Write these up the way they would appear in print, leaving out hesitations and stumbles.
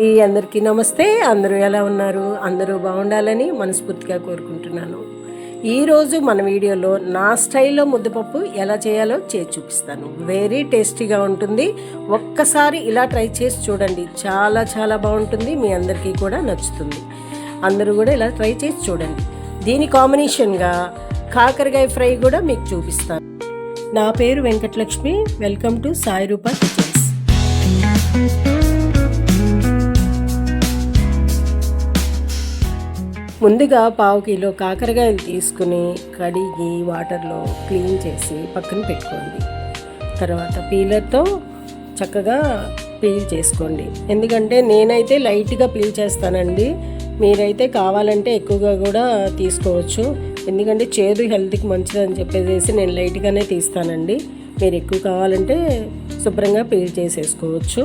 అందరికీ నమస్తే. అందరూ ఎలా ఉన్నారు? అందరూ బాగుండాలని మనస్ఫూర్తిగా కోరుకుంటున్నాను. ఈరోజు మన వీడియోలో నా స్టైల్లో ముద్దపప్పు ఎలా చేయాలో చేసి చూపిస్తాను. వెరీ టేస్టీగా ఉంటుంది. ఒక్కసారి ఇలా ట్రై చేసి చూడండి. చాలా చాలా బాగుంటుంది. మీ అందరికీ కూడా నచ్చుతుంది. అందరూ కూడా ఇలా ట్రై చేసి చూడండి. దీని కాంబినేషన్గా కాకరకాయ ఫ్రై కూడా మీకు చూపిస్తాను. నా పేరు Venkatalakshmi. Welcome to Sai Rupa kitchens. ముందుగా 1/2 కిలో కాకరకాయలు తీసుకుని కడిగి వాటర్లో క్లీన్ చేసి పక్కన పెట్టుకోండి. తర్వాత పీలర్తో చక్కగా పీల్ చేసుకోండి. ఎందుకంటే నేనైతే లైట్గా పీల్ చేస్తానండి. మీరైతే కావాలంటే ఎక్కువగా కూడా తీసుకోవచ్చు. ఎందుకంటే చేదు హెల్త్కి మంచిదని చెప్పేసి నేను లైట్గానే తీస్తానండి. మీరు ఎక్కువ కావాలంటే శుభ్రంగా పీల్ చేసేసుకోవచ్చు.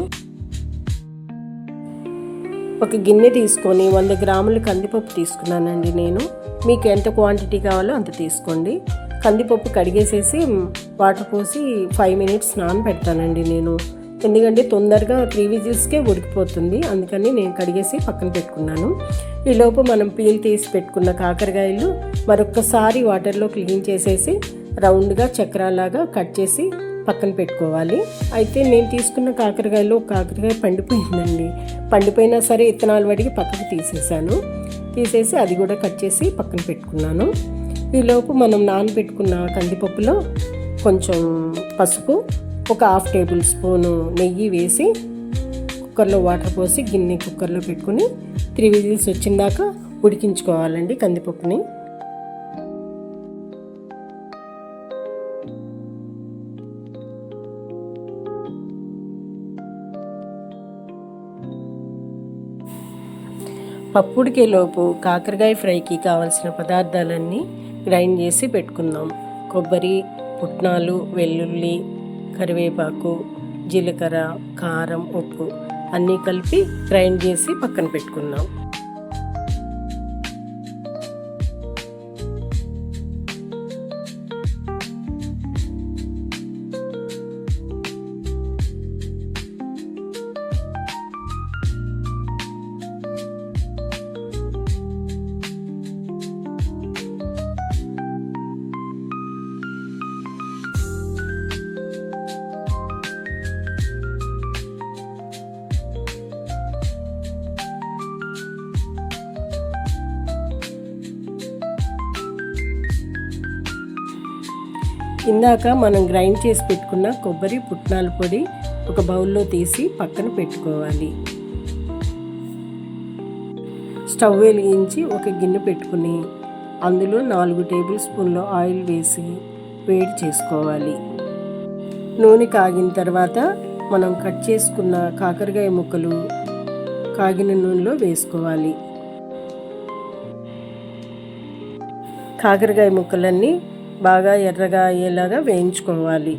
ఒక గిన్నె తీసుకొని 100 గ్రాములు కందిపప్పు తీసుకున్నానండి నేను. మీకు ఎంత క్వాంటిటీ కావాలో అంత తీసుకోండి. కందిపప్పు కడిగేసేసి వాటర్ పోసి 5 మినిట్స్ నానబెడతానండి నేను. ఎందుకంటే తొందరగా 3 విజిల్స్కే ఉడికిపోతుంది. అందుకని నేను కడిగేసి పక్కన పెట్టుకున్నాను. ఈలోపు మనం పీల్ తీసి పెట్టుకున్న కాకరకాయలు మరొక్కసారి వాటర్లో క్లీన్ చేసేసి రౌండ్గా చక్రాలాగా కట్ చేసి పక్కన పెట్టుకోవాలి. అయితే నేను తీసుకున్న కాకరకాయలో ఒక కాకరకాయ పండిపోయిందండి. పండిపోయినా సరే ఇత్తనాలు వడికి పక్కకు తీసేసి అది కూడా కట్ చేసి పక్కన పెట్టుకున్నాను. ఈలోపు మనం నానబెట్టుకున్న కందిపప్పులో కొంచెం పసుపు, ఒక 1/2 టేబుల్ స్పూను నెయ్యి వేసి కుక్కర్లో వాటర్ పోసి గిన్నె కుక్కర్లో పెట్టుకుని 3 విజిల్స్ వచ్చిందాక ఉడికించుకోవాలండి కందిపప్పుని. పప్పుడికేలోపు కాకరకాయ ఫ్రైకి కావాల్సిన పదార్థాలన్నీ గ్రైండ్ చేసి పెట్టుకుందాం. కొబ్బరి, పుట్నాలు, వెల్లుల్లి, కరివేపాకు, జీలకర్ర, కారం, ఉప్పు అన్నీ కలిపి గ్రైండ్ చేసి పక్కన పెట్టుకుందాం. ఇందాక మనం గ్రైండ్ చేసి పెట్టుకున్న కొబ్బరి, పుట్నాల పొడి ఒక బౌల్లో తీసి పక్కన పెట్టుకోవాలి. స్టవ్ వెలిగించి ఒక గిన్నె పెట్టుకుని అందులో 4 టేబుల్ స్పూన్ల ఆయిల్ వేసి వేడి చేసుకోవాలి. నూనె కాగిన తర్వాత మనం కట్ చేసుకున్న కాకరకాయ ముక్కలు కాగిన నూనెలో వేసుకోవాలి. కాకరకాయ ముక్కలన్నీ బాగా ఎర్రగా అయ్యేలాగా వేయించుకోవాలి.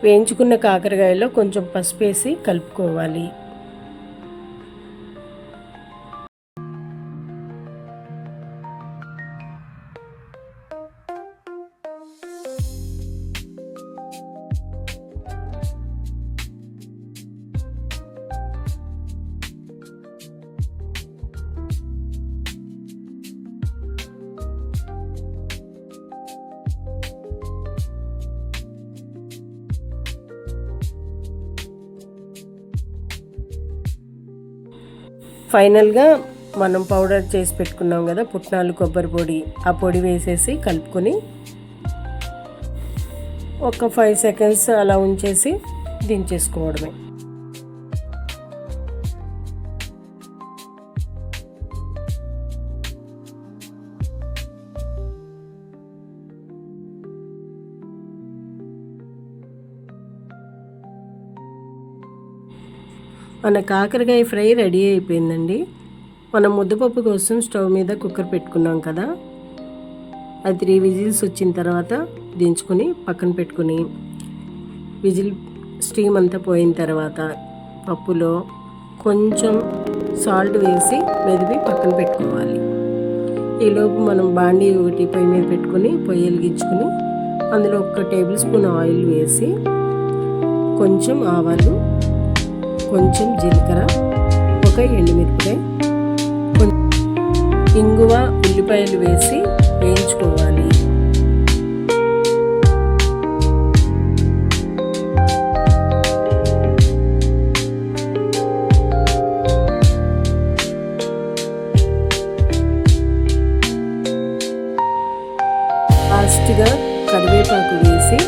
వేయించుకున్న కాకరకాయలో కొంచెం పసుపు వేసి కలుపుకోవాలి. ఫైనల్గా మనం పౌడర్ చేసి పెట్టుకున్నాం కదా పుట్నాలు, కొబ్బరి పొడి, ఆ పొడి వేసేసి కలుపుకొని ఒక 5 సెకండ్స్ అలా ఉంచేసి దించేసుకోవడమే. మన కాకరకాయ ఫ్రై రెడీ అయిపోయిందండి. మనం ముద్దపప్పు కోసం స్టవ్ మీద కుక్కర్ పెట్టుకున్నాం కదా, అది 3 విజిల్స్ వచ్చిన తర్వాత దించుకొని పక్కన పెట్టుకుని విజిల్ స్టీమ్ అంతా పోయిన తర్వాత పప్పులో కొంచెం సాల్ట్ వేసి మెదిపి పక్కన పెట్టుకోవాలి. ఈలోపు మనం బాండీ ఒకటి పొయ్యి మీద పెట్టుకుని పొయ్యి వెలిగించుకుని అందులో 1 టేబుల్ స్పూన్ ఆయిల్ వేసి కొంచెం ఆవాలు, కొంచెం జీలకర్ర, 1 ఎండుమిరపకాయ, ఇంగువ, ఉల్లిపాయలు వేసి వేయించుకోవాలి. లాస్ట్గా కరివేపాకు వేసి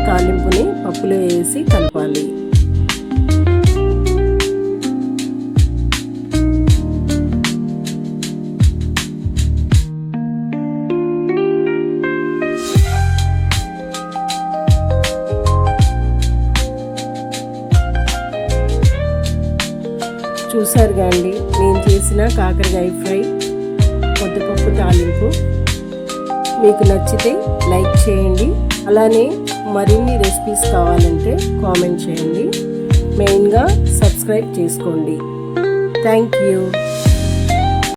తాలింపుని పప్పులో వేసి కలపాలి. చూసారుగా అండి, నేను చేసిన కాకరకాయ ఫ్రై, ముద్దపప్పు తాలింపు. మీకు నచ్చితే లైక్ చేయండి. అలానే మరిన్ని రెసిపీస్ కావాలంటే కామెంట్ చేయండి. మెయిన్గా సబ్స్క్రైబ్ చేసుకోండి. Thank you.